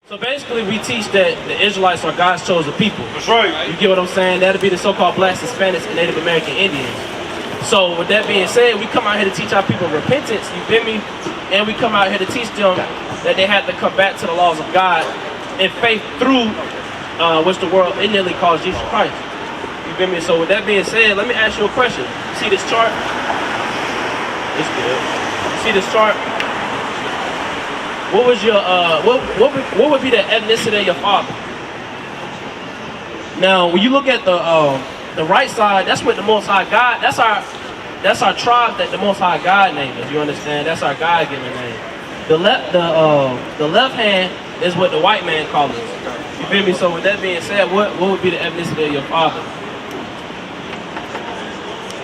So basically, we teach that the Israelites are God's chosen people. That's right. You get what I'm saying? That'll be the so-called Blacks, Hispanics, and Native American Indians. So with that being said, we come out here to teach our people repentance, you feel me? And we come out here to teach them that they have to come back to the laws of God and faith through which the world ignorantly calls Jesus Christ. You feel me? So with that being said, let me ask you a question. See this chart? It's good. You see this chart? What was your what would be the ethnicity of your father? Now, when you look at the right side, that's what the Most High God. That's our tribe that the Most High God named us. You understand? That's our God-given name. The left hand is what the white man calls us. You feel me? So with that being said, what would be the ethnicity of your father?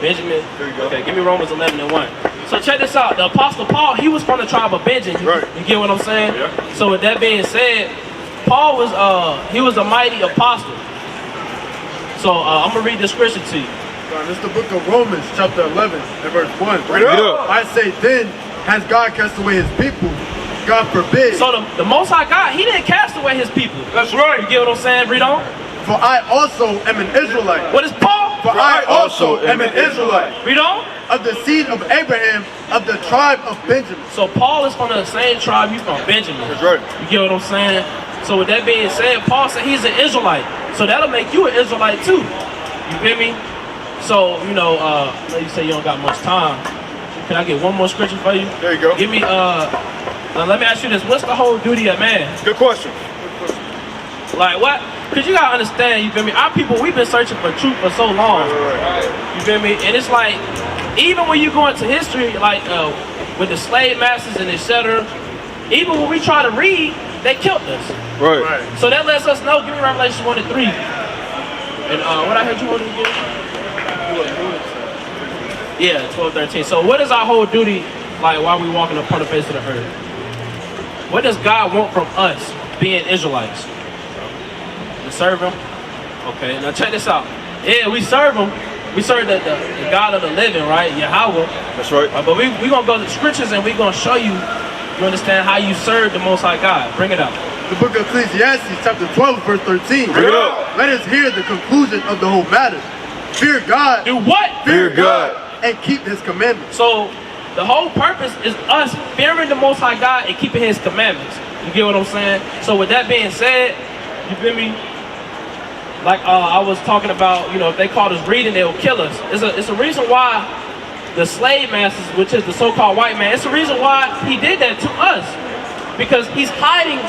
Benjamin. There you go. Okay, give me Romans 11:1. So check this out. The Apostle Paul, he was from the tribe of Benjamin. Right. You get what I'm saying? Yeah. So with that being said, Paul was he was a mighty apostle. So I'm gonna read the scripture to you. This is the book of Romans, chapter 11, and verse 1. Read it up. I say, then has God cast away his people? God forbid. So the Most High God, he didn't cast away his people. That's right. You get what I'm saying? Read on. For I also am an Israelite. What is Paul? For I also am an Israelite. Read on. Of the seed of Abraham, of the tribe of Benjamin. So Paul is from the same tribe you from, Benjamin. That's right. You get what I'm saying? So with that being said, Paul said he's an Israelite. So that'll make you an Israelite too. You feel me? So, you know, you say you don't got much time. Can I get one more scripture for you? There you go. Give me, let me ask you this. What's the whole duty of man? Good question. Like what? Because you got to understand, you feel me? Our people, we've been searching for truth for so long. Right. You feel me? And it's like, even when you go into history, like with the slave masters and etc., even when we try to read, they killed us. Right. So that lets us know. Give me Revelation 1-3. And what I heard you want to get? Yeah, 12-13. So what is our whole duty like while we walking upon the face of the earth? What does God want from us being Israelites? To serve him? Okay, now check this out. Yeah, we serve him. We serve the God of the living, right? Yahweh. That's right. But we're going to go to the scriptures and we're going to show you, you understand, how you serve the Most High God. Bring it up. The book of Ecclesiastes, chapter 12, verse 13. Bring it up. Let us hear the conclusion of the whole matter. Fear God. Do what? Fear God. And keep his commandments. So the whole purpose is us fearing the Most High God and keeping his commandments. You get what I'm saying? So with that being said, you feel me? Like I was talking about, you know, if they caught us reading, they will kill us. It's a reason why the slave masters, which is the so-called white man, it's the reason why he did that to us. Because he's hiding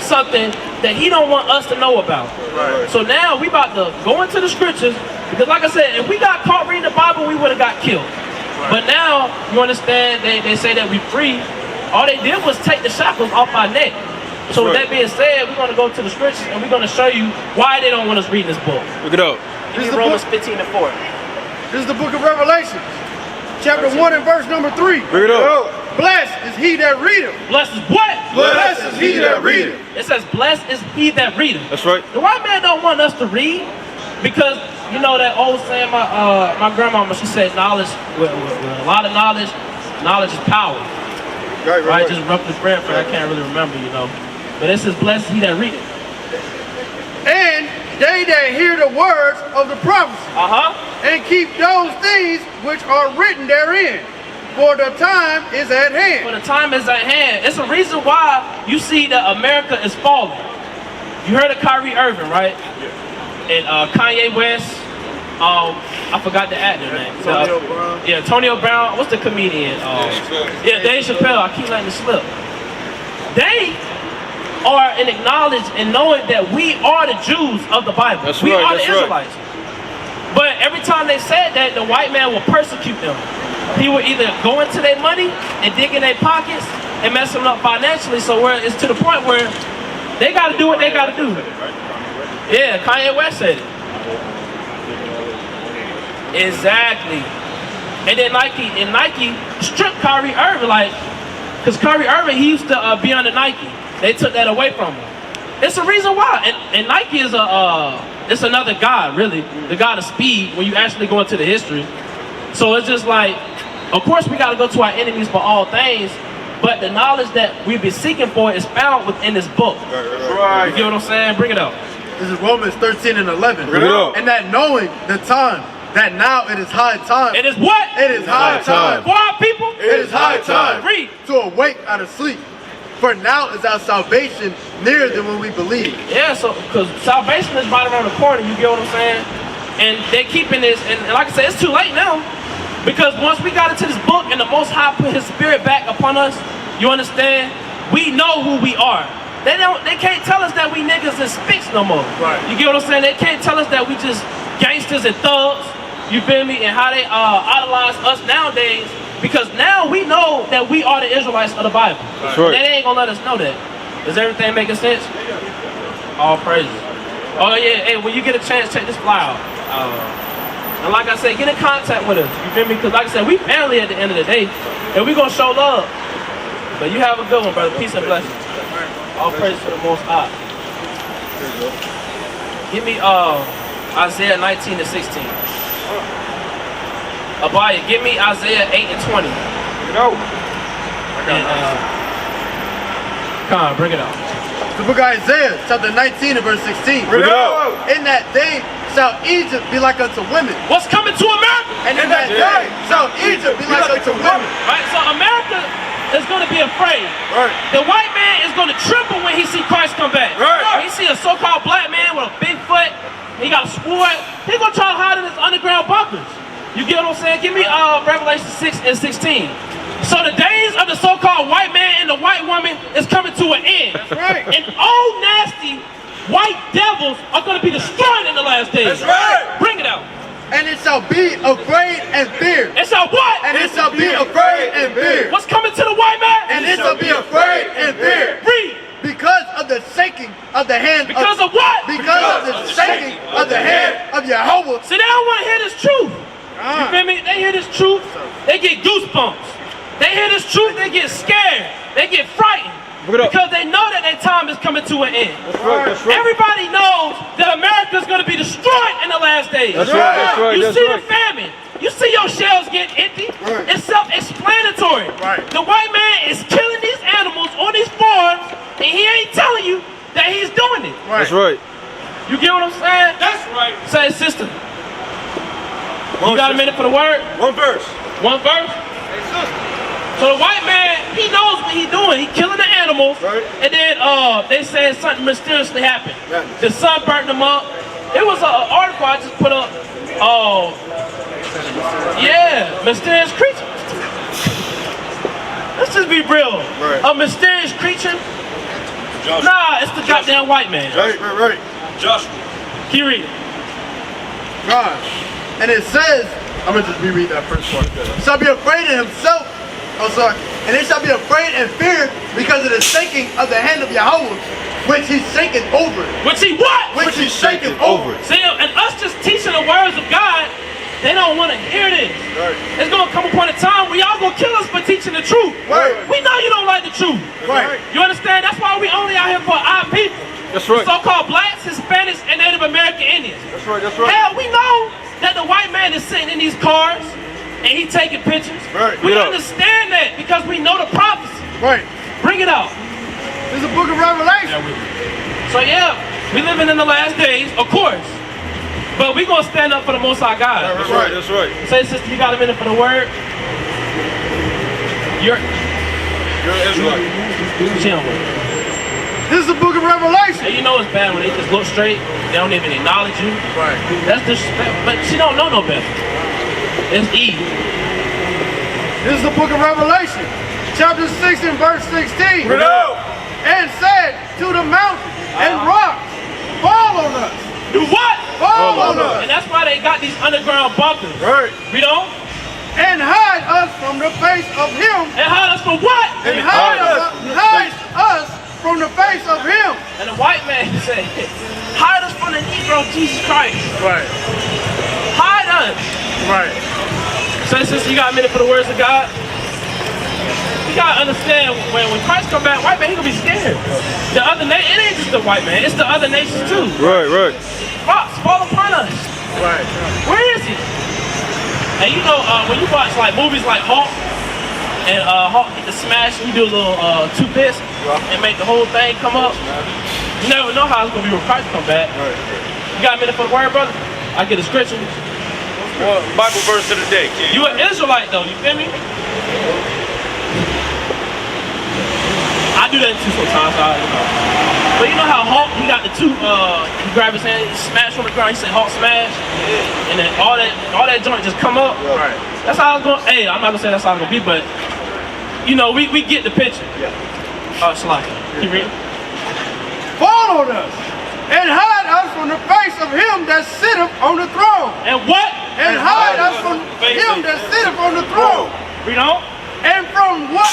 something that he don't want us to know about. Right. So now we about to go into the scriptures, because like I said, if we got caught reading the Bible, we would have got killed. But now, you understand, they say that we free. All they did was take the shackles off our neck. So with that being said, we're going to go to the scriptures and we're going to show you why they don't want us reading this book. Look it up. Give me Romans 15-4. This is the book of Revelation, chapter 1 and verse number 3. Bring it up. Blessed is he that readeth. Blessed is what? Blessed is he that readeth. It says, blessed is he that readeth. That's right. The white man don't want us to read because, you know, that old saying, my grandmama, she said, knowledge, with a lot of knowledge is power. Right? Just roughly spread for I can't really remember, you know. But it says, blessed is he that readeth. And they that hear the words of the prophecy, and keep those things which are written therein. For the time is at hand. For the time is at hand. It's a reason why you see that America is falling. You heard of Kyrie Irving, right? And Kanye West. I forgot the actor name. Antonio Brown. Yeah, Antonio Brown. What's the comedian? Yeah, Dave Chappelle. I keep letting it slip. They are in acknowledge and knowing that we are the Jews of the Bible. We are the Israelites. But every time they said that, the white man will persecute them. He will either go into their money and dig in their pockets and mess them up financially. So it's to the point where they got to do what they got to do. Yeah, Kanye West said it. Exactly. And then Nike stripped Kyrie Irving, like, because Kyrie Irving, he used to be under Nike. They took that away from him. It's the reason why. And Nike is it's another god, really, the god of speed when you actually go into the history. So it's just like, of course we got to go to our enemies for all things, But the knowledge that we be seeking for is found within this book. Right. You get what I'm saying? Bring it up. This is Romans 13 and 11. Bring it up. And that knowing the time, that now it is high time. It is what? It is high time. For our people? It is high time. Read. To awake out of sleep. For now is our salvation nearer than when we believe. Yeah, so, because salvation is right around the corner, you get what I'm saying? And they're keeping this, and like I said, it's too late now. Because once we got into this book and the Most High put His Spirit back upon us, you understand? We know who we are. They can't tell us that we niggas and spicks no more. Right. You get what I'm saying? They can't tell us that we just gangsters and thugs, you feel me? And how they idolize us nowadays. Because now we know that we are the Israelites of the Bible. That's right. They ain't gonna let us know that. Is everything making sense? All praises. Oh yeah, hey, when you get a chance, check this fly out. And like I said, get in contact with us. You feel me? Because like I said, we family at the end of the day. And we gonna show love. But you have a good one, brother. Peace and blessings. All praise to the Most High. Give me Isaiah 19 and 16. Abaya, give me Isaiah 8 and 20. No. Come on, bring it out. The book of Isaiah, chapter 19 and verse 16. Bring it out. In that day shall Egypt be like unto women. What's coming to America? And in that day shall Egypt be like unto women. Right, so America is going to be afraid. Right. The white man is going to tremble when he see Christ come back. Right. When he see a so-called black man with a big foot, he got a sword, he's going to try to hide in his underground bunkers. You get what I'm saying? Give me Revelation 6 and 16. So the days of the so-called white man and the white woman is coming to an end. That's right. And old nasty white devils are going to be destroyed in the last days. That's right. Bring it out. And it shall be afraid and fear. It's a what? And it shall be afraid and fear. What's coming to the white man? And it shall be afraid and fear. Read. Because of the shaking of the hand. Because of what? Because of the shaking of the hand of Yahweh. See, they don't want to hear this truth. You feel me? They hear this truth, they get goosebumps. They hear this truth, they get scared. They get frightened. Because they know that their time is coming to an end. That's right, that's right. Everybody knows that America is going to be destroyed in the last days. That's right, that's right, You that's see right. the famine. You see your shelves get empty. Right. It's self-explanatory. Right. The white man is killing these animals on these farms, and he ain't telling you that he's doing it. That's right. You get what I'm saying? That's right. Say, sister. You got a minute for the word? One verse. One verse? Hey, sister. So the white man, he knows what he's doing. He's killing the animals. Right. And then they said something mysteriously happened. Yeah. The sun burnt them up. It was an article I just put up. Yeah, mysterious creature. Let's just be real. Right. A mysterious creature? Joshua. Nah, it's the goddamn white man. Right. Joshua. Can you read it? God. And it says, I'm going to just reread that first part. Shall be afraid of himself. Oh, sorry. And they shall be afraid and fear because of the shaking of the hand of Yahweh, which he's shaking over. Which he what? Which he's shaking over. See, and us just teaching the words of God, they don't want to hear this. Right. It's going to come upon a time where y'all going to kill us for teaching the truth. Right. We know you don't like the truth. Right. You understand? That's why we only out here for our people. That's right. So-called blacks, Hispanics, and Native American Indians. That's right, that's right. Hell, we know that the white man is sitting in these cars and he taking pictures. Right. We Yeah. understand that because we know the prophecy. Right. Bring it out. This is the book of Revelation. So yeah, we living in the last days, of course. But we gonna stand up for the Most High God. That's right, that's right. Say, sister, you got a minute for the word? You're You're an Israelite. chill. This is the book of Revelation. And you know it's bad when they just look straight, they don't even acknowledge you. Right. That's disrespect. But she don't know no better. It's Eve. This is the book of Revelation, chapter 6 and verse 16. Bring it out. And said to the mountains and rocks, fall on us. Do what? Fall on us. And that's why they got these underground bunkers. Right. Read on. And hide us from the face of him. And hide us from what? And hide us from the face of him. And the white man said, hide us from the Negro Jesus Christ. Right. Hide us. Right. Say, sister, you got a minute for the words of God? You gotta understand, when Christ come back, white man, he gonna be scared. The other nation, it ain't just the white man, it's the other nations too. Right. Rocks fall upon us. Right. Where is he? And you know, when you watch like movies like Hulk, And Hawk get the smash, he do a little two piss and make the whole thing come up. You never know how it's gonna be when Christ come back. You got a minute for the word, brother? I get a scripture. Well, Bible verse of the day, kid. You an Israelite though, you feel me? I do that too sometimes, But you know how Hawk, he got the two, he grab his hand, he smash on the ground, he say Hawk smash, and then all that joint just come up. Right. That's how it's going. Hey, I'm not gonna say that's how it's gonna be, but you know, we get the picture. Slide. Keep reading. Followed us and hide us from the face of him that sitteth on the throne. And what? And hide us from him that sitteth on the throne. Read on. And from what?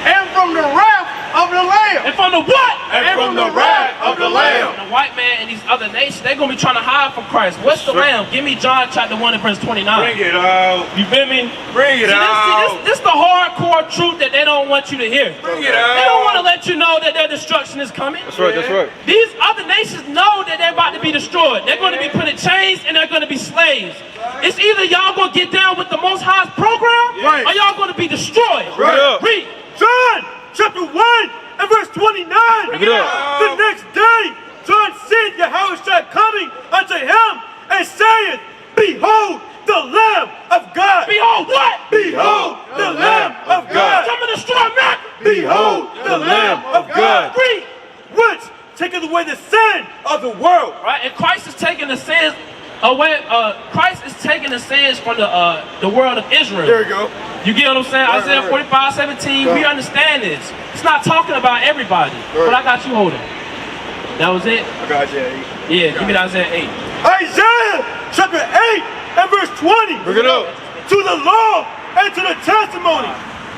And from the wrath of the Lamb. And from the what? And from the wrath of the Lamb. And the white man and these other nations, they're going to be trying to hide from Christ. What's the Lamb? Give me John chapter 1 and verse 29. Bring it out. You feel me? Bring it out. This the hardcore truth that they don't want you to hear. Bring it out. They don't want to let you know that their destruction is coming. That's right, that's right. These other nations know that they're about to be destroyed. They're going to be put in chains and they're going to be slaves. It's either y'all going to get down with the Most High's program or y'all going to be destroyed. Right. Read. John chapter 1 and verse 29. The next day, John seeth Yahushua coming unto him and saith, Behold the Lamb of God. Behold what? Behold the Lamb of God. Coming to destroy America. Behold the Lamb of God. Read. Which taketh away the sin of the world. Right, and Christ is taking the sins away. Christ is taking the sins from the world of Israel. There you go. You get what I'm saying? Isaiah 45:17. We understand this. It's not talking about everybody. But I got you holding. That was it. I got you. Yeah, give me the Isaiah 8. Isaiah chapter 8 and verse 20. Bring it up. To the law and to the testimony,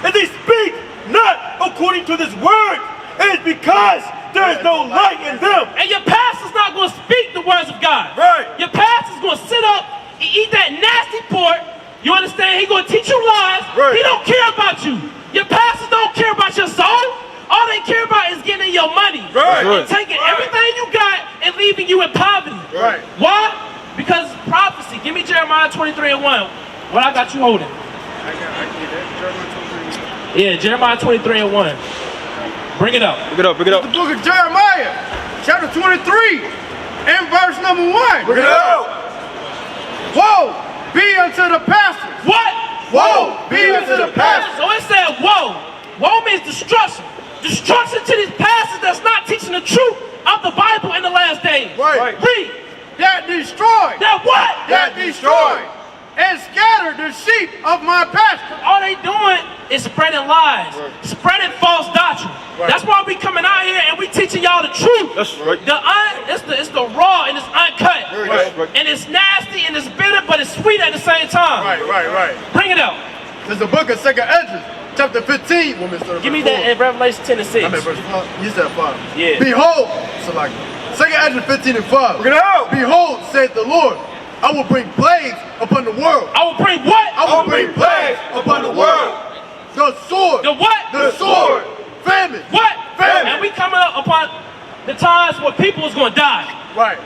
and they speak not according to this word, it is because there is no light in them. And your pastor's not going to speak the words of God. Right. Your pastor's going to sit up and eat that nasty pork. You understand? He's going to teach you lies. Right. He don't care about you. Your pastors don't care about your soul. All they care about is getting your money. Right. And taking everything you got and leaving you in poverty. Right. Why? Because it's prophecy. Give me Jeremiah 23:1. What I got you holding? I get that. Yeah, Jeremiah 23:1. Bring it up. Bring it up, bring it up. The book of Jeremiah, chapter 23, and verse number 1. Bring it out. Woe be unto the pastors. What? Woe be unto the pastors. So it said woe. Woe means destruction. Destruction to these pastors that's not teaching the truth of the Bible in the last days. Right. Read. That destroyed. That what? That destroyed. And scattered the sheep of my pasture. All they doing is spreading lies, spreading false doctrine. That's why we coming out here and we teaching y'all the truth. That's right. It's the raw and it's uncut. Right. And it's nasty and it's bitter, but it's sweet at the same time. Right. Bring it out. There's the book of 2nd Ezra, chapter 15. Give me that in Revelation 10 and 6. I'm at verse 5. You said 5. Yeah. Behold, so like 2nd Ezra 15 and 5. Bring it out. Behold, saith the Lord, I will bring plagues upon the world. I will bring what? I will bring plagues upon the world. The sword. The what? The sword. Famine. What? Famine. And we coming up upon the times where people is going to die. Right.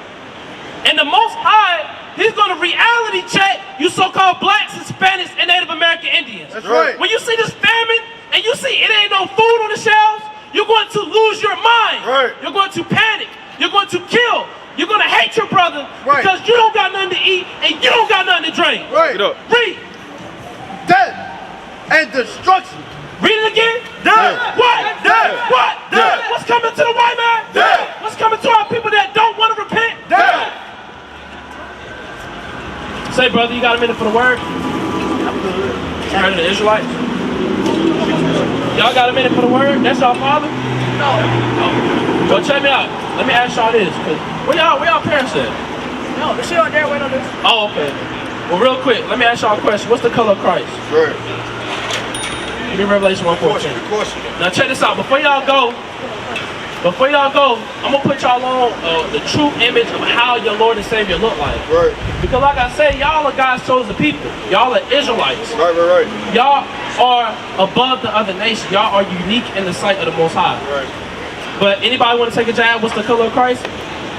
And the Most High, He's going to reality check you so-called blacks, Hispanics, and Native American Indians. That's right. When you see this famine and you see it ain't no food on the shelves, you're going to lose your mind. Right. You're going to panic. You're going to kill. You're going to hate your brother because you don't got nothing to eat and you don't got nothing to drink. Right. Read. Death and destruction. Read it again. Death. What? Death. What? Death. What's coming to the white man? Death. What's coming to our people that don't want to repent? Death. Say, brother, you got a minute for the word? You heard of the Israelites? Y'all got a minute for the word? That's y'all father? No. Well, check me out. Let me ask y'all this. Where y'all parents at? No, the shit on there, wait on this. Oh, okay. Well, real quick, let me ask y'all a question. What's the color of Christ? Right. Give me Revelation 1:14. Caution. Now check this out. Before y'all go, I'm gonna put y'all on the true image of how your Lord and Savior look like. Right. Because like I say, y'all are God's chosen people. Y'all are Israelites. Right. Y'all are above the other nations. Y'all are unique in the sight of the Most High. Right. But anybody want to take a jab? What's the color of Christ?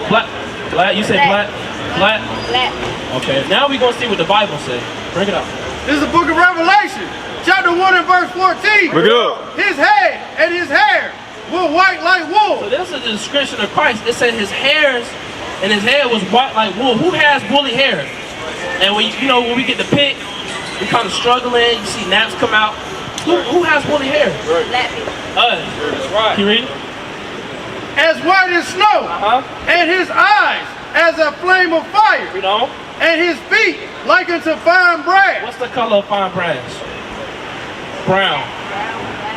Black. Black. You said black. Black. Black. Okay. Now we gonna see what the Bible says. Bring it up. This is the book of Revelation, chapter 1 and verse 14. Bring it up. His head and his hair were white like wool. So this is the description of Christ. It said his hairs and his hair was white like wool. Who has woolly hair? And when you know when we get the pick, we kind of struggling. You see naps come out. Who has woolly hair? Black people. Us. Right. Can you read it? As white as snow, and his eyes as a flame of fire, Read on. and his feet like unto fine brass. What's the color of fine brass? Brown.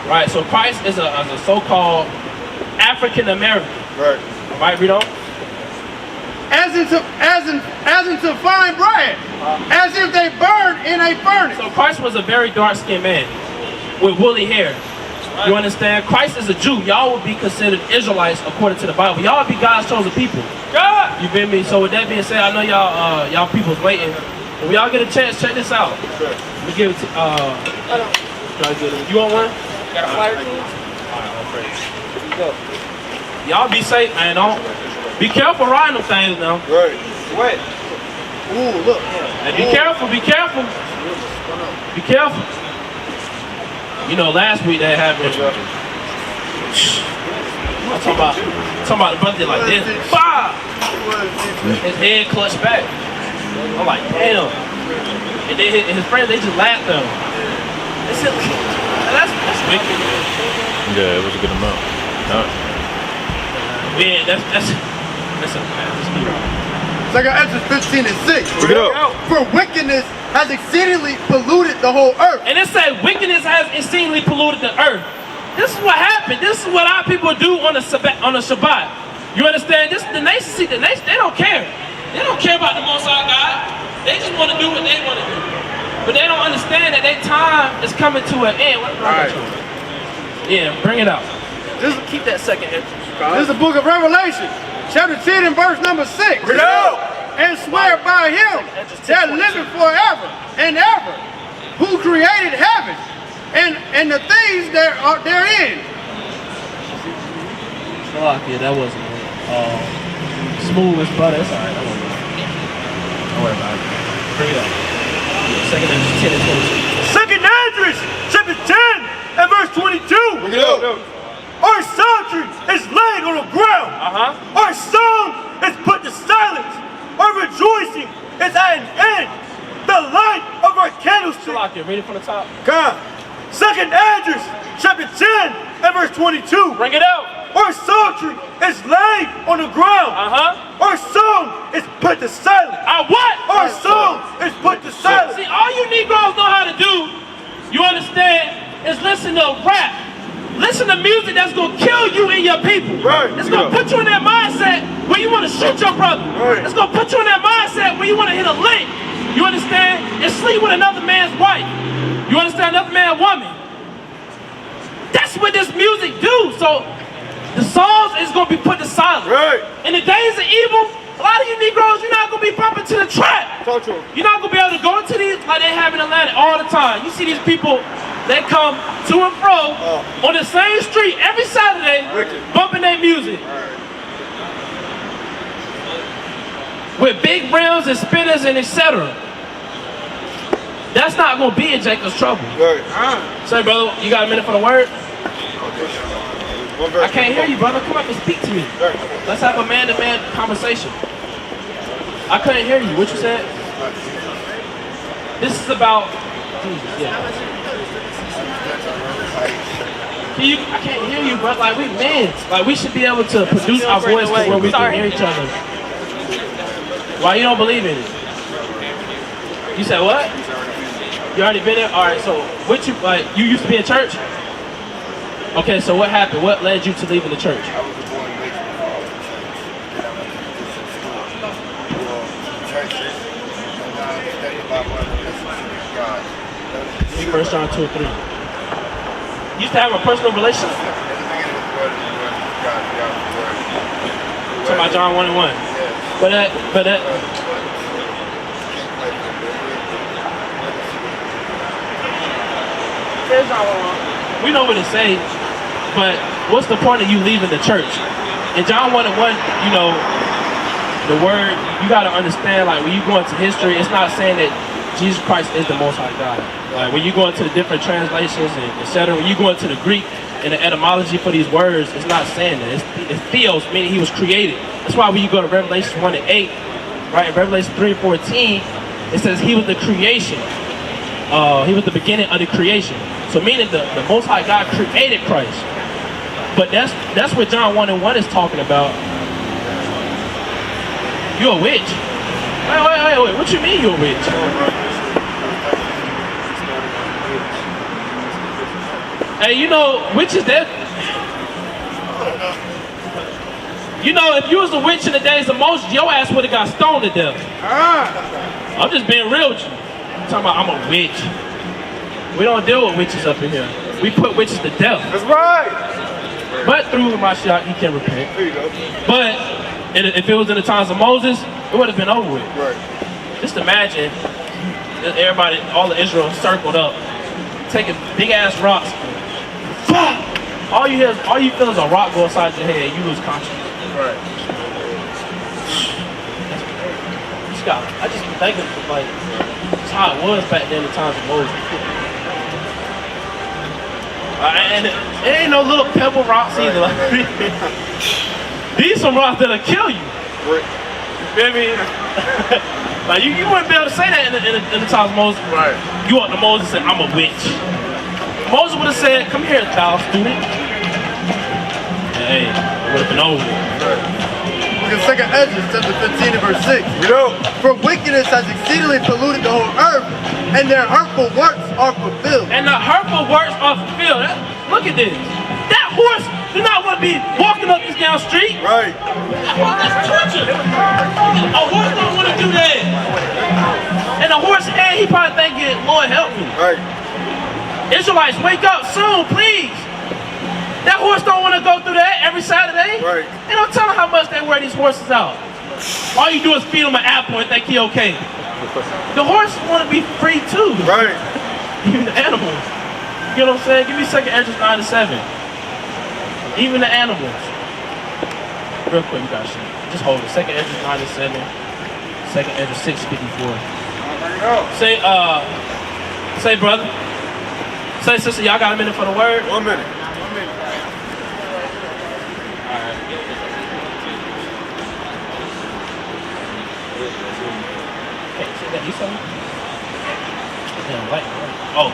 Right. So Christ is a so-called African American. Right. All right. Read on. As into fine brass, as if they burned in a furnace. So Christ was a very dark-skinned man with woolly hair. You understand? Christ is a Jew. Y'all would be considered Israelites according to the Bible. Y'all would be God's chosen people. God! You feel me? So with that being said, I know y'all people's waiting. When y'all get a chance, check this out. Let me give it to you want one? Got a flyer too? Y'all be safe, man. Don't be careful riding them things now. Right. Wet. Ooh, look. And be careful, be careful. Be careful. You know, last week they had me. I'm talking about the brother did like this. Bah! His head clutched back. I'm like, damn. And then his friends, they just laughed at him. They said, that's wicked. Yeah, it was a good amount. Yeah, that's a bad. Second Ezra 15 and 6. Bring it up. For wickedness has exceedingly polluted the whole earth. And it said wickedness has exceedingly polluted the earth. This is what happened. This is what our people do on the Shabbat. You understand? This the nation. See, the nation, they don't care. They don't care about the Most High God. They just want to do what they want to do. But they don't understand that their time is coming to an end. Right. Yeah, bring it out. Keep that second entry. This is the book of Revelation, chapter 10 and verse number 6. Bring it up. And swear by him that liveth forever and ever, who created heaven and the things that are therein. Yeah, that wasn't smooth as butter. That's alright. Don't worry about it. Bring it up. Second Esdras 10 and 22. Second Esdras, chapter 10 and verse 22. Bring it up. Our psaltery is laid on the ground. Our song is put to silence. Our rejoicing is at an end. The light of our candlestick. Read it from the top. God. Second Esdras, chapter 10 and verse 22. Bring it out. Our psaltery is laid on the ground. Our song is put to silence. Our what? Our song is put to silence. See, all you Negroes know how to do, you understand, is listen to rap. Listen to music that's going to kill you and your people. Right. It's going to put you in that mindset where you want to shoot your brother. Right. It's going to put you in that mindset where you want to hit a lick. You understand? And sleep with another man's wife. You understand? Another man's woman. That's what this music do. So the songs is going to be put to silence. Right. In the days of evil, a lot of you Negroes, you're not going to be bumping to the trap. Talk to him. You're not going to be able to go into these like they have in Atlanta all the time. You see these people, they come to and fro on the same street every Saturday, bumping their music. With big rims and spinners and etc. That's not going to be in Jacob's trouble. Right. Say, brother, you got a minute for the word? I can't hear you, brother. Come up and speak to me. Let's have a man-to-man conversation. I couldn't hear you. What you said? This is about Jesus, yeah. I can't hear you, bro. Like, we men. Like, we should be able to produce our voice to where we can hear each other. Why you don't believe in it? You said what? You already been there? All right, so what you, like, you used to be in church? Okay, so what happened? What led you to leaving the church? I was born and raised in churches, and I studied about my relationship with God. 1 John 2 and 3. You used to have a personal relationship? In the beginning was the Word, and the Word was God, and God was the Word. Talking about John 1 and 1. Yes. But that, we know what it says, but what's the point of you leaving the church? In John 1 and 1, you know, the word, you got to understand, like, when you go into history, it's not saying that Jesus Christ is the Most High God. Like when you go into the different translations and etc., when you go into the Greek and the etymology for these words, it's not saying that. It's theos, meaning he was created. That's why when you go to Revelation 1 and 8, right, in Revelation 3 and 14, it says he was the creation. He was the beginning of the creation. So meaning the Most High God created Christ. But that's what John 1 and 1 is talking about. You're a witch. Wait. What you mean you're a witch? Hey, you know, witches that... You know, if you was a witch in the days of Moses, your ass would have got stoned to death. I'm just being real with you. I'm talking about I'm a witch. We don't deal with witches up in here. We put witches to death. That's right. But through my shot, he can repent. There you go. But if it was in the times of Moses, it would have been over with. Right. Just imagine everybody, all of Israel circled up, taking big ass rocks. All you feel is a rock go inside your head. You lose consciousness. Right. I just been thinking like that's how it was back then in the times of Moses. And it ain't no little pebble rocks either. Like, these some rocks that'll kill you. Right. You feel me? Like you wouldn't be able to say that in the times of Moses. Right. You want the Moses and say, I'm a witch. Moses would have said, come here, thou student. Hey, it would have been over. Look at 2 Ezra, chapter 15 and verse 6. You know. For wickedness has exceedingly polluted the whole earth, and their hurtful works are fulfilled. And the hurtful works are fulfilled. Look at this. That horse do not want to be walking up this down street. Right. That's torture. A horse don't want to do that. And the horse, he probably thinking, Lord help me. Right. Israelites, wake up soon, please. That horse don't want to go through that every Saturday. Right. They don't tell them how much they wear these horses out. All you do is feed him an apple and think he okay. The horse want to be free too. Right. Even the animals. You know what I'm saying? Give me 2 Ezra 9 and 7. Even the animals. Real quick, you guys. Just hold it. 2 Ezra 9 and 7. 2 Ezra 6:54. Say brother. Say sister, y'all got a minute for the word? 1 minute. You something? Yeah, light. Oh.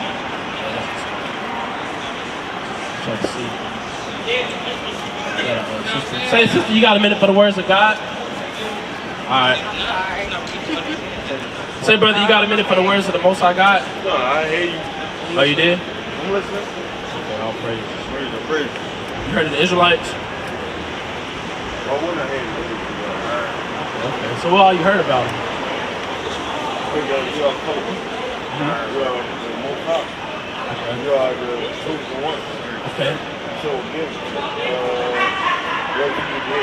Trying to see. Say, sister, you got a minute for the words of God? Alright. Say, brother, you got a minute for the words of the Most High God? No, I hear you. Oh, you did? I'm listening. Okay, all praise. Praise. You heard of the Israelites? Oh, when I hear you. Okay, so what all you heard about them? You are cold. You are the most high. You are the chosen one. Okay. So again, what did you do?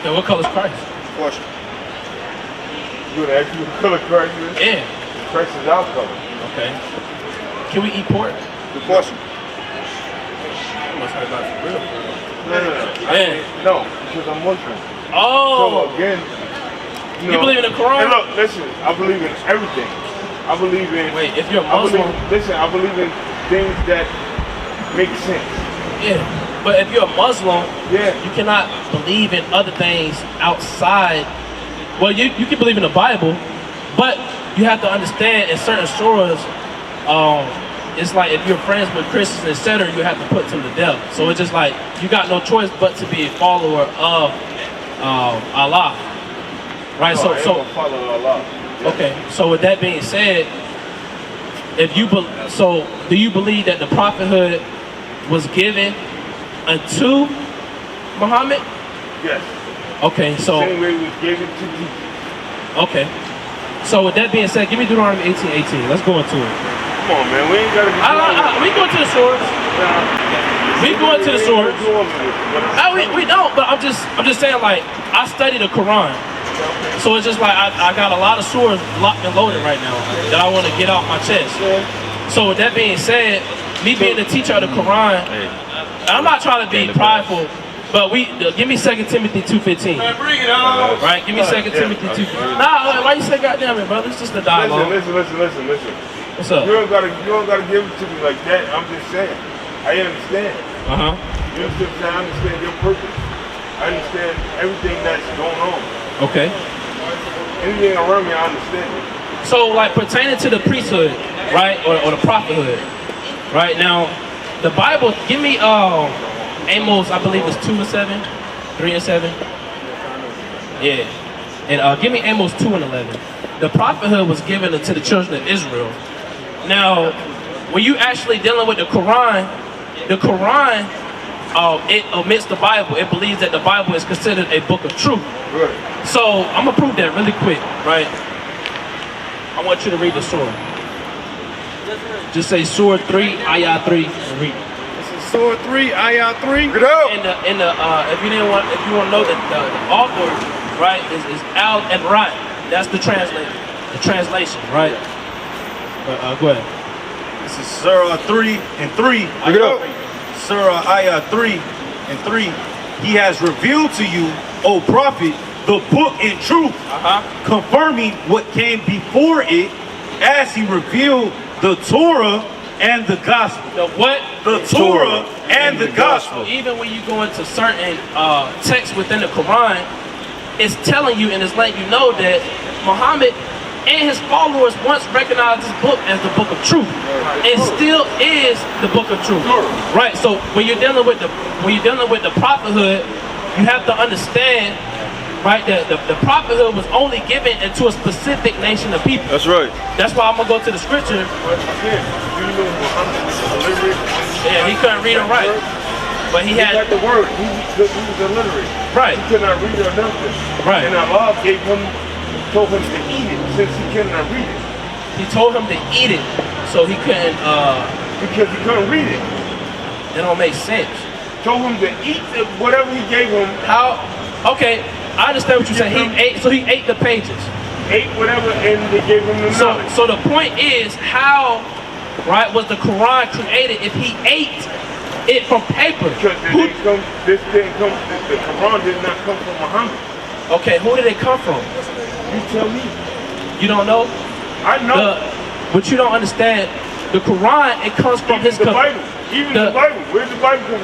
Okay, what color is Christ? Question. You gonna ask me what color Christ is? Yeah. Christ is our color. Okay. Can we eat pork? Good question. You must have that for real. No. Yeah. No, because I'm Muslim. Oh. So again, you believe in the Quran? And look, listen, I believe in everything. I believe in... Wait, if you're a Muslim... I believe in things that make sense. Yeah, but if you're a Muslim, yeah, you cannot believe in other things outside... Well, you can believe in the Bible, but you have to understand in certain surahs, it's like if you're friends with Christians, etc., you have to put them to death. So it's just like, you got no choice but to be a follower of Allah. Right, no, so follow Allah. Okay, so with that being said, if you do you believe that the prophethood was given unto Muhammad? Yes. Okay, so same way it was given to Jesus. Okay, so with that being said, give me Deuteronomy 18:18. Let's go into it. Come on, man, we ain't gotta be. We go to the source. We go into the source. We don't, but I'm just saying, like, I study the Quran. So it's just like I got a lot of swords locked and loaded right now that I want to get off my chest. So with that being said, me being the teacher of the Quran, I'm not trying to be prideful But give me 2 Timothy 2:15. Man, bring it on. Right, give me 2 Timothy 2:15. Nah, why you say goddamn it, brother? It's just a dialogue. Listen. What's up? You don't gotta give it to me like that. I'm just saying. I understand. Uh-huh. You understand? I understand your purpose. I understand everything that's going on. Okay. Anything around me, I understand it. So, like, pertaining to the priesthood, right, or the prophethood, right? Now, the Bible, give me Amos, I believe it's 2:7, 3:7. Yeah. And give me Amos 2:11. The prophethood was given to the children of Israel. Now, when you actually dealing with the Quran, it omits the Bible. It believes that the Bible is considered a book of truth. Right. So, I'm going to prove that really quick, right? I want you to read the surah. Just say Surah 3, Ayah 3, and read. This is Surah 3, Ayah 3. Get out. If you want to know that the author, right, is Al and Rat. That's the translation, right? Go ahead. This is Surah 3 and 3. Look it up. Surah Ayah 3 and 3. He has revealed to you, O Prophet, the book in truth, confirming what came before it, as he revealed the Torah and the gospel. The what? The Torah and the gospel. Even when you go into certain texts within the Quran, it's telling you and it's letting you know that Muhammad and his followers once recognized this book as the book of truth. It still is the book of truth. Right. So when you're dealing with the prophethood, you have to understand, right, that the prophethood was only given into a specific nation of people. That's right. That's why I'm gonna go to the scripture. Yeah, he couldn't read or write, but he had the word. He was illiterate. Right. He could not read or nothing. Right. And Allah told him to eat it since he could not read it. He told him to eat it, so he couldn't. Because he couldn't read it. It don't make sense. Told him to eat whatever he gave him. How? Okay, I understand what you're saying. He ate, so he ate the pages. Ate whatever, and they gave him the knowledge. So the point is, how, right, was the Quran created if he ate it from paper? Because the Quran did not come from Muhammad. Okay, who did it come from? You tell me. You don't know? I know. But you don't understand. The Quran, it comes from Even his the Bible. Even the Bible. Where did the Bible come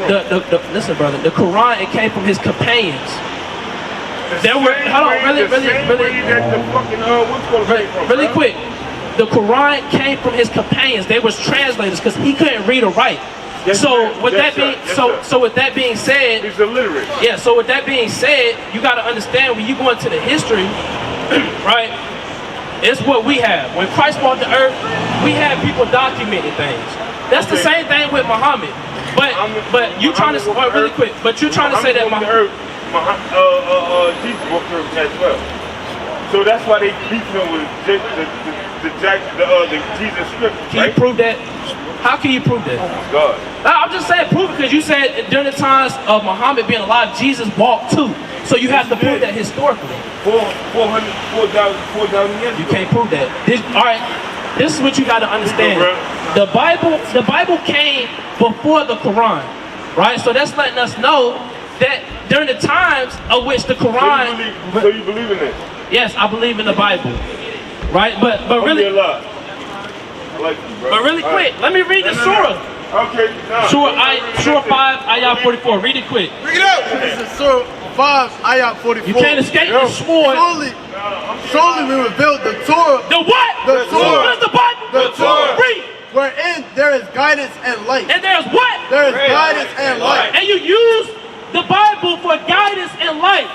from? Listen, brother. The Quran, it came from his companions. Really quick. The Quran came from his companions. They was translators because he couldn't read or write. Yes, so sir. with Yes, that being sir. so with that being said, he's illiterate. Yeah. So with that being said, you got to understand when you go into the history, right? It's what we have. When Christ walked the earth, we had people documenting things. That's the same thing with Muhammad. But you trying to really quick. But you trying to say that Jesus walked the earth as well. So that's why they beat him with the Jesus script. Can you prove that? How can you prove that? Oh my God. I'm just saying prove it because you said during the times of Muhammad being alive, Jesus walked too. So you have to prove that historically. 4,000 years ago. You can't prove that. All right, this is what you got to understand. The Bible came before the Quran, right? So that's letting us know that during the times of which the Quran. So you believe in it? Yes, I believe in the Bible, right? But really. I like you, bro. But really quick, let me read the surah. Okay. Surah 5, Ayah 44. Read it quick. Bring it out. This is Surah 5, Ayah 44. You can't escape the sword. Surely we revealed the Torah. The what? The Torah. What is the Bible? The Torah. Read. Wherein there is guidance and light. And there's what? There is guidance and light. And you use the Bible for guidance and light.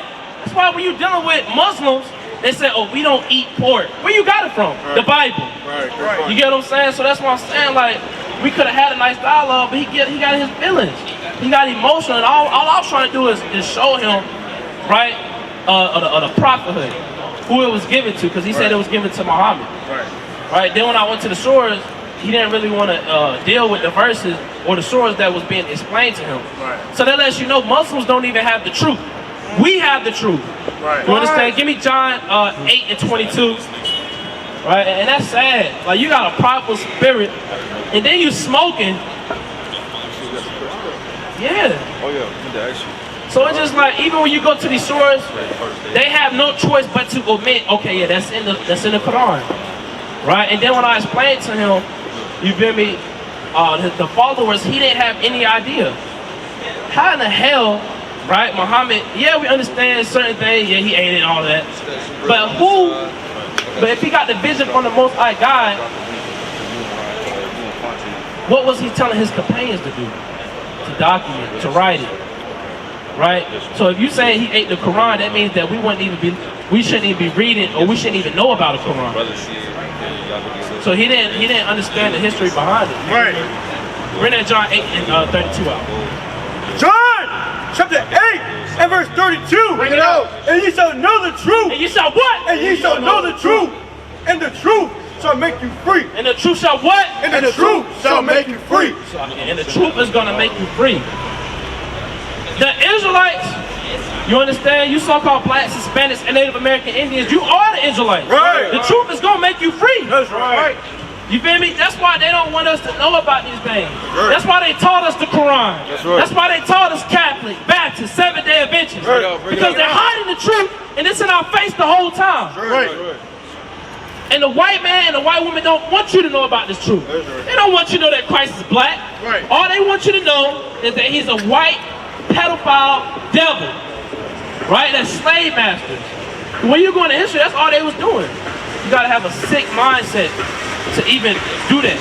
That's why when you're dealing with Muslims, they say, oh, we don't eat pork. Where you got it from? Right. The Bible. Right. You get what I'm saying? So that's what I'm saying. Like, we could have had a nice dialogue, but he got his feelings. He got emotional. And all I was trying to do is show him, right, the prophethood, who it was given to, because he said it was given to Muhammad. Right. Then when I went to the surahs, he didn't really want to deal with the verses or the surahs that was being explained to him. So that lets you know Muslims don't even have the truth. We have the truth. You understand? Give me John 8 and 22. Right? And that's sad. Like, you got a prideful spirit, and then you smoking. Yeah. Oh yeah, I need to ask you. So it's just like, even when you go to these stores, they have no choice but to omit, okay, yeah, that's in the Quran, right? And then when I explained to him, you feel me, the followers, he didn't have any idea. How in the hell, right, Muhammad, yeah, we understand certain things, yeah, he ate it and all that, but if he got the vision from the Most High God, what was he telling his companions to do? To document, to write it. Right? So if you say he ate the Quran, that means that we shouldn't even be reading, or we shouldn't even know about the Quran. So he didn't understand the history behind it. Right. Bring that John 8 and 32 out. John chapter 8 and verse 32. Bring it out. And ye shall know the truth. And you shall what? And ye shall know the truth. And the truth shall make you free. And the truth shall what? And the truth shall make you free. And the truth is going to make you free. The Israelites, you understand? You so-called blacks, Hispanics, and Native American Indians, you are the Israelites. Right. The truth is going to make you free. That's right. You feel me? That's why they don't want us to know about these things. Right. That's why they taught us the Quran. That's right. That's why they taught us Catholic, Baptist, Seventh-day Adventists. Right. Because they're hiding the truth, and it's in our face the whole time. Right. And the white man and the white woman don't want you to know about this truth. That's right. They don't want you to know that Christ is black. Right. All they want you to know is that he's a white pedophile devil, right? That's slave masters. When you go into history, that's all they was doing. You gotta have a sick mindset to even do that.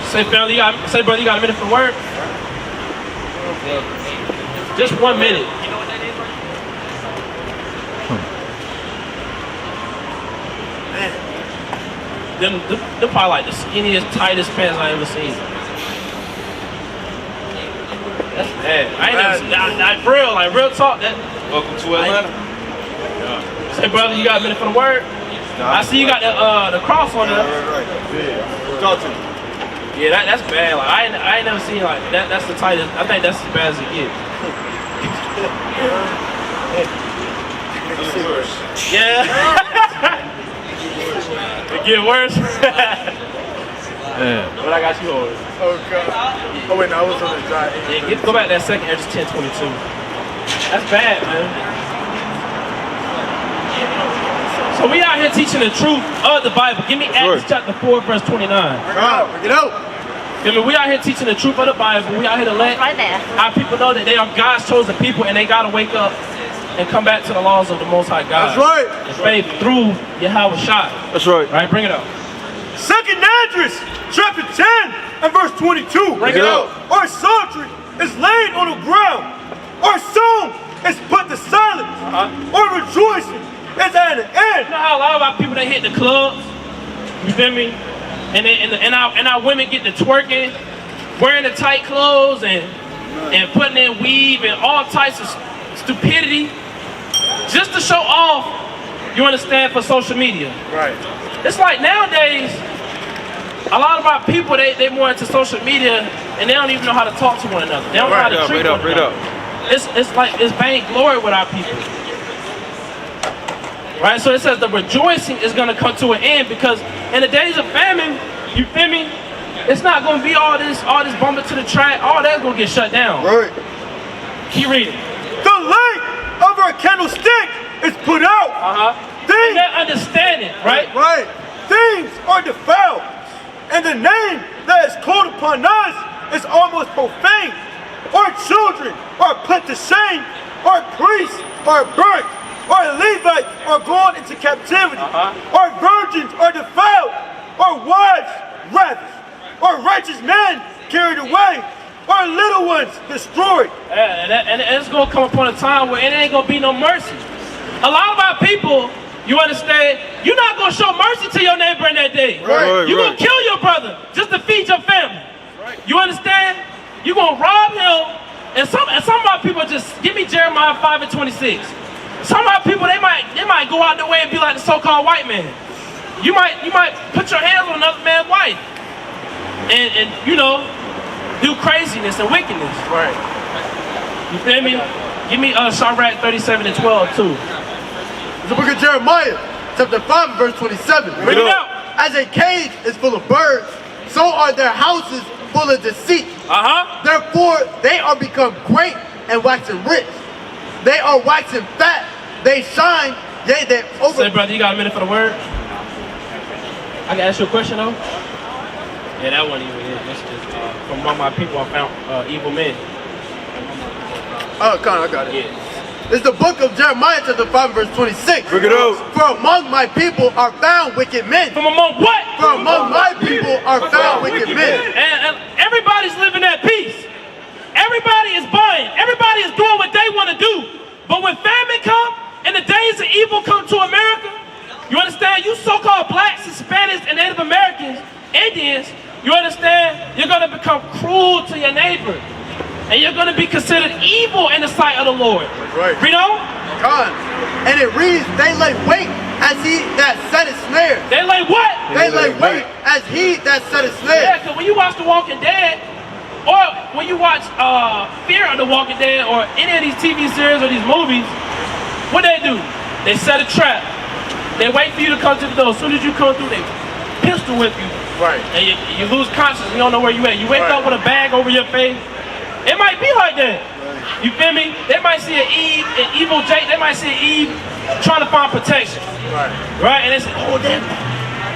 Say, family, brother, you got a minute for work? Just 1 minute. Them probably like the skinniest, tightest pants I ever seen. That's bad. I ain't never seen that. For real, like real talk. Welcome to Atlanta. Say, brother, you got a minute for the word? I see you got the cross on there. Right. Yeah. Talk to me. Yeah, that's bad. Like I ain't never seen like that. That's the tightest. I think that's as bad as it gets. Yeah. It get worse. Yeah. But I got you over. Oh, God. Oh, wait, no, I was on the John 8. Yeah, go back to that second Exodus 10:22. That's bad, man. So we out here teaching the truth of the Bible. Give me Acts chapter 4, verse 29. Bring it out. I mean, we out here teaching the truth of the Bible. We out here to let our people know that they are God's chosen people, and they gotta wake up and come back to the laws of the Most High God. That's right. And faith through Yahweh Shai. That's right. Right, bring it up. Second Esdras chapter 10 and verse 22. Bring it out. Our psaltery is laid on the ground. Our song is put to silence. Our rejoicing is at an end. You know how a lot of our people, they hit the clubs? You feel me? And our women get to twerking, wearing the tight clothes and putting in weave and all types of stupidity just to show off, you understand, for social media. Right. It's like nowadays, a lot of our people, they more into social media and they don't even know how to talk to one another. They don't know how to treat one another. It's like, it's vainglory with our people. Right, so it says the rejoicing is going to come to an end, because in the days of famine, you feel me, it's not going to be all this bumping to the track, all that's going to get shut down. Right. Keep reading. The light of our candlestick is put out. And that understanding, right? Right. Things are defiled, and the name that is called upon us is almost profane. Our children are put to shame. Our priests are burnt. Our Levites are gone into captivity. Our virgins are defiled. Our wives ravished. Our righteous men carried away. Our little ones destroyed. And it's going to come upon a time where it ain't going to be no mercy. A lot of our people, you understand, you're not going to show mercy to your neighbor in that day. Right. You're going to kill your brother just to feed your family. Right. You understand? You're going to rob him. And some of our people just, give me Jeremiah 5 and 26. Some of our people, they might go out the way and be like the so-called white man. You might put your hands on another man's wife and you know, do craziness and wickedness. Right. You feel me? Give me Sirach 37 and 12 too. The book of Jeremiah, chapter 5, verse 27. Bring it out. As a cage is full of birds, so are their houses full of deceit. Therefore, they are become great and waxing rich. They are waxing fat. They shine. Yea, they over. Say, brother, you got a minute for the word? I can ask you a question, though? Yeah, that wasn't even it. This is from among my people I found evil men. Oh, come on, I got it. Yeah. It's the book of Jeremiah, chapter 5, verse 26. Bring it up. For among my people are found wicked men. From among what? For among my people are found wicked men. And everybody's living at peace. Everybody is buying. Everybody is doing what they want to do. But when famine comes and the days of evil come to America, you understand? You so-called blacks, Hispanics, and Native Americans, Indians, you understand? You're going to become cruel to your neighbor. And you're going to be considered evil in the sight of the Lord. Right. You know? God. And it reads, they lay wait as he that set a snare. They lay what? They lay wait as he that set a snare. Yeah, because when you watch The Walking Dead, or when you watch Fear of the Walking Dead, or any of these TV series or these movies, what they do? They set a trap. They wait for you to come to the door. As soon as you come through, they pistol whip you. Right. And you lose consciousness. You don't know where you at. You wake up with a bag over your face. It might be like that. You feel me? They might see an Eve, an evil Jake. They might see an Eve trying to find protection. Right. Right? And they say, oh, damn.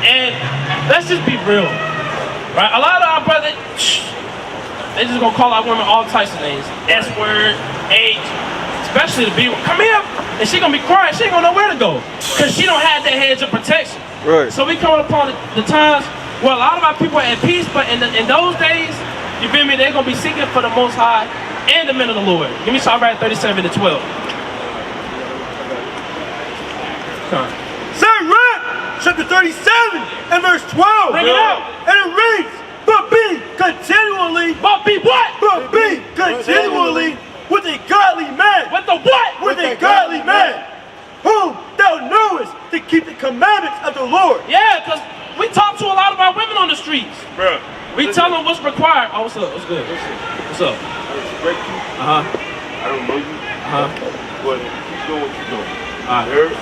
And let's just be real. Right? A lot of our brothers, they just gonna call out women all types of names. S-word, H, especially the B one. Come here. And she gonna be crying. She ain't gonna know where to go. Because she don't have that hedge of protection. Right. So we coming upon the times where a lot of our people are at peace, but in those days, you feel me? They're going to be seeking for the Most High and the men of the Lord. Give me Psalm 37 to 12. Zechariah chapter 37 and verse 12. Bring it out. And it reads, but be continually. But be what? But be continually with a godly man. With the what? With a godly man. Whom thou knowest to keep the commandments of the Lord. Yeah, because we talk to a lot of our women on the streets. Bruh. We tell them what's required. Oh, what's up? What's good? What's up? I respect you. Uh-huh. I don't know you. Uh-huh. But keep doing what you're doing. All right. You heard?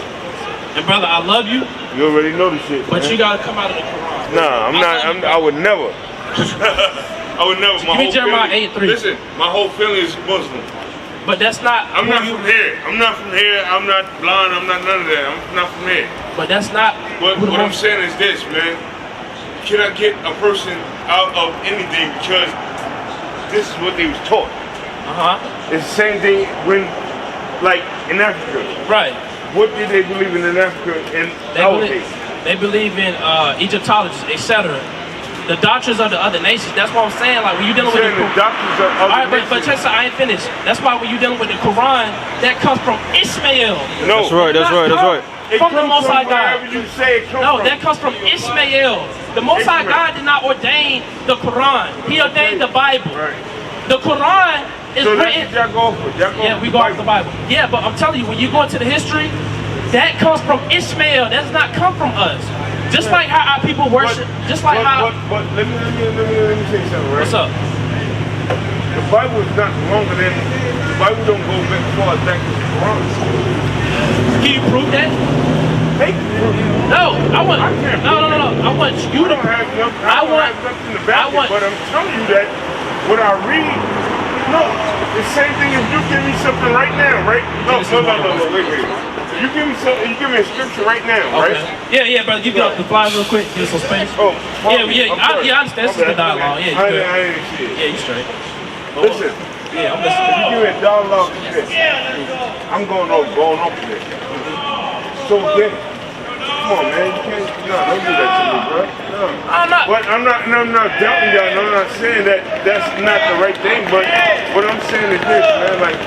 And brother, I love you, You already know the shit. but man. you got to come out of the Quran. Nah, I would never. I would never. Give me Jeremiah 8:3. Listen, my whole family is Muslim. But that's not. I'm not from here. I'm not from here. I'm not blind. I'm not none of that. I'm not from here. But that's not. But what I'm saying is this, man. Can I get a person out of anything because this is what they was taught? It's the same thing when, like, in Africa. Right. What did they believe in Africa and nowadays? They believe in Egyptologists, etc. The doctrines of the other nations. That's what I'm saying. Like when you dealing with the doctrines of all right, other but check this out, I ain't finished. That's why when you dealing with the Quran, that comes from Ishmael. No, That's right, that's right, that's right. From the Most High God. You say it No, that comes from Ishmael. The Most High God did not ordain the Quran. He ordained the Bible. Right. The Quran is So written. that's what y'all go for. Yeah, we go off the Bible. Yeah, but I'm telling you, when you go into the history, that comes from Ishmael. That does not come from us. Just like how our people worship. Just like how. But let me say something, right? What's up? The Bible is not longer than the Bible. Don't go back as far as that as the Quran. Can you prove that? They can prove it. No, I want. No. I want you to. I don't have nothing. I want. have nothing to back I want. it, but I'm telling you that what I read. No, the same thing if you give me something right now, right? No, wait. You give me something. You give me a scripture right now, right? Yeah, brother. Give me up the flies real quick. Give us some space. Oh, I understand. This is the dialogue. Yeah, you I good. didn't see it. Yeah, you straight. Listen. Yeah, I'm If you listening. give me a dialogue for this, I'm going off of this. So again, come on, man. You can't. No, don't do that to me, bro. No. I'm not. But I'm not doubting y'all. No, I'm not saying that that's not the right thing. But what I'm saying is this, man. Like,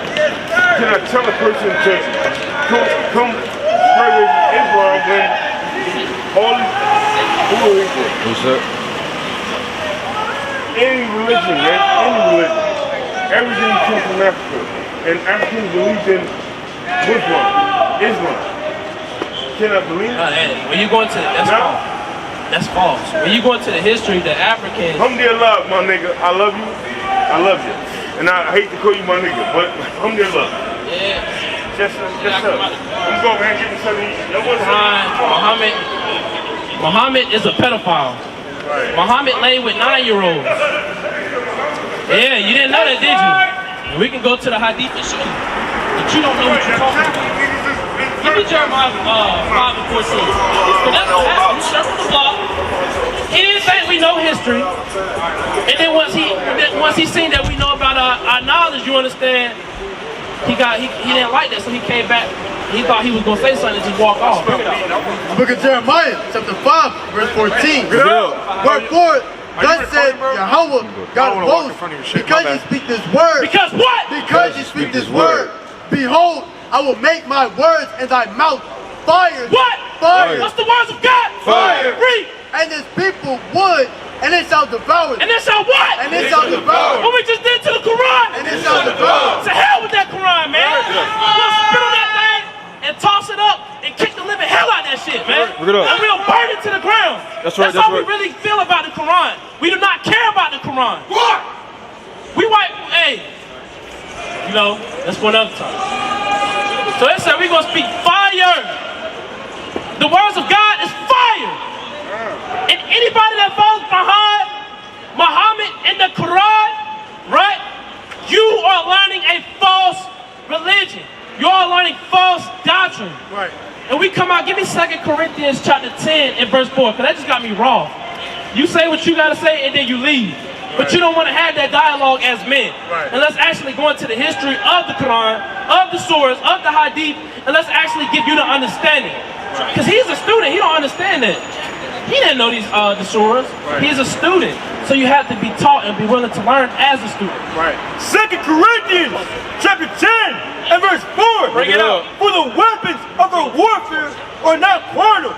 can I tell a person to come straight away from Islam when all these What's up? any religion, man, any religion, everything comes from Africa, and Africans believe in Islam. Can I believe it? When you go into that's false. That's false. When you go into the history, the Africans. Alhamdulillah, my nigga. I love you. I love you. And I hate to call you my nigga, but alhamdulillah. Yeah. Just up. I'm going man, get me something to eat. Muhammad is a pedophile. Right. Muhammad lay with 9-year-olds. Yeah, you didn't know that, did you? We can go to the Hadith and show you. But you don't know what you're talking about. Give me Jeremiah 5 and 14. Because that's what happened. He circled the block. He didn't think we know history. And then once he seen that we know about our knowledge, you understand, he didn't like that, so he came back. He thought he was going to say something and just walk off. The book of Jeremiah, chapter 5, verse 14. Wherefore, thus said Yahweh, God of hosts, because you speak this word. Because what? Because you speak this word. Behold, I will make my words in thy mouth fire. What? Fire. What's the words of God? Fire. Read. And this people would, and it shall devour. And it shall what? And it shall devour. What we just did to the Quran. And it shall devour. To hell with that Quran, man. We'll spit on that thing and toss it up and kick the living hell out of that shit, man. And we'll burn it to the ground. That's right. That's how we really feel about the Quran. We do not care about the Quran. What? We white, hey, you know, that's for another time. So it said we're going to speak fire. The words of God is fire. And anybody that falls behind Muhammad in the Quran, right, you are learning a false religion. You are learning false doctrine. Right. And we come out, give me 2 Corinthians chapter 10 and verse 4, because that just got me raw. You say what you got to say and then you leave. But you don't want to have that dialogue as men. Right. And let's actually go into the history of the Quran, of the surahs, of the hadith, and let's actually give you the understanding. Because he's a student, he don't understand that. He didn't know these the surahs. Right. He's a student. So you have to be taught and be willing to learn as a student. Right. 2 Corinthians chapter 10 and verse 4. Bring it up. For the weapons of our warfare are not carnal,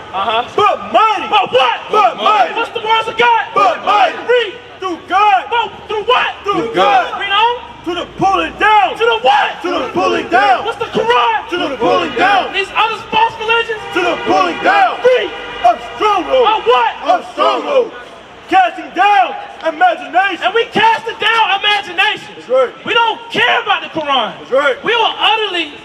but mighty. But what? But mighty. What's the words of God? But mighty. Read. Through God. But through what? Through God. Read on. To the pulling down. To the what? To the pulling down. What's the Quran? To the pulling down. These other false religions? To the pulling down. Read. Of strongholds. Of what? Of strongholds. Casting down imagination. And we casting down imagination. That's right. We don't care about the Quran. That's right. We will utterly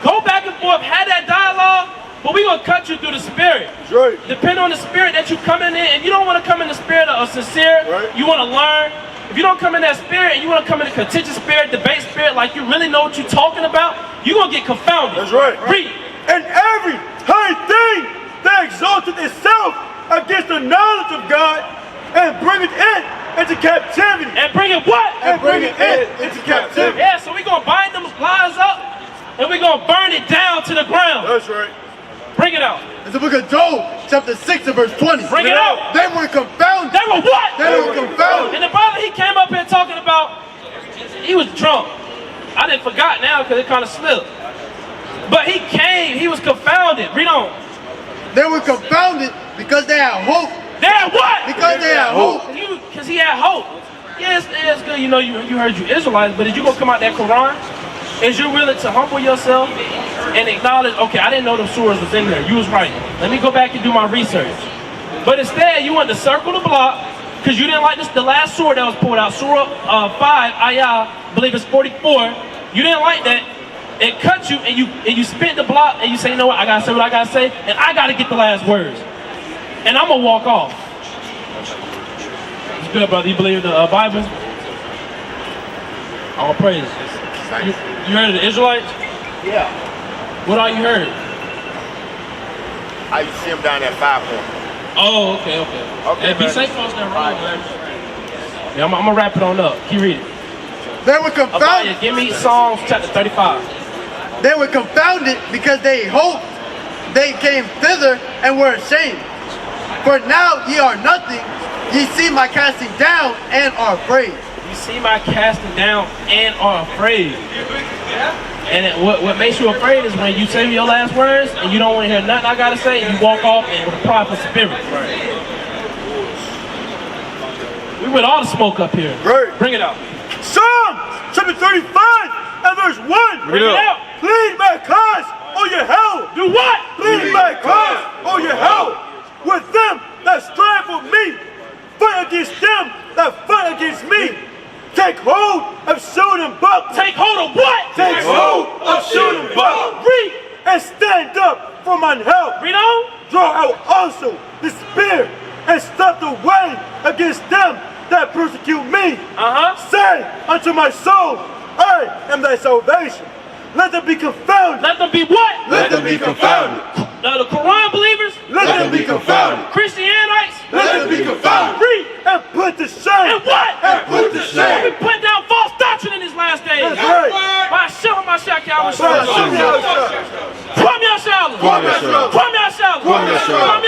go back and forth, have that dialogue, but we're going to cut you through the spirit. That's right. Depending on the spirit that you come in, if you don't want to come in the spirit of sincere, right, you want to learn. If you don't come in that spirit and you want to come in the contentious spirit, debate spirit, like you really know what you're talking about, you're going to get confounded. That's right. Read. And every high thing that exalted itself against the knowledge of God and bringeth it into captivity. And bring it what? And bringeth it into captivity. Yeah, so we're going to bind them lies up and we're going to burn it down to the ground. That's right. Bring it out. It's the book of Job, chapter 6 and verse 20. Bring it out. They were confounded. They were what? They were confounded. And the brother, he came up here talking about, he was drunk. I didn't forgot now because it kind of slipped. But he came, he was confounded. Read on. They were confounded because they had hope. They had what? Because they had hope. Because he had hope. Yeah, it's good, you know, you heard you Israelites, but is you going to come out that Quran? Is you willing to humble yourself and acknowledge, okay, I didn't know the surahs was in there. You was right. Let me go back and do my research. But instead, you want to circle the block because you didn't like this, the last surah that was pulled out, Surah 5, Ayah, I believe it's 44. You didn't like that. It cut you and you spent the block and you say, you know what, I got to say what I got to say and I got to get the last words. And I'm going to walk off. It's good, brother. You believe in the Bible? All praise. You heard of the Israelites? Yeah. What all you heard? I used to see him down at 5 point. Oh, okay. Okay, Hey, be safe on that road, man. Yeah, I'm gonna wrap it on up. Keep reading. They were confounded. Abaya, give me Psalms chapter 35. They were confounded because they hoped. They came thither and were ashamed. For now ye are nothing. Ye see my casting down and are afraid. You see my casting down and are afraid. And what makes you afraid is when you say your last words and you don't want to hear nothing I gotta say and you walk off and with a prophet spirit. Right. We with all the smoke up here. Right. Bring it out. Psalm chapter 35 and verse 1. Bring it out. Plead my cause, O Yahweh. Do what? Plead my cause, O Yahweh. With them that strive for me. Fight against them that fight against me. Take hold of shield and buckler. Take hold of what? Take hold of shield and buckler. Read. And stand up for mine help. Read on. Draw out also the spear and stop the way against them that persecute me. Say unto my soul, I am thy salvation. Let them be confounded. Let them be what? Let them be confounded. Now the Quran believers, Let them be confounded. Christianites, Let them be confounded. Read and put to shame. and what? And put to We shame. put down false doctrine in these last days. That's right. By Shem HaMashiach Yahweh By Hashem Shalom. Yahweh. Kwame Yashala. Kwame Yashala. Kwame Yashala. Kwame Yashala.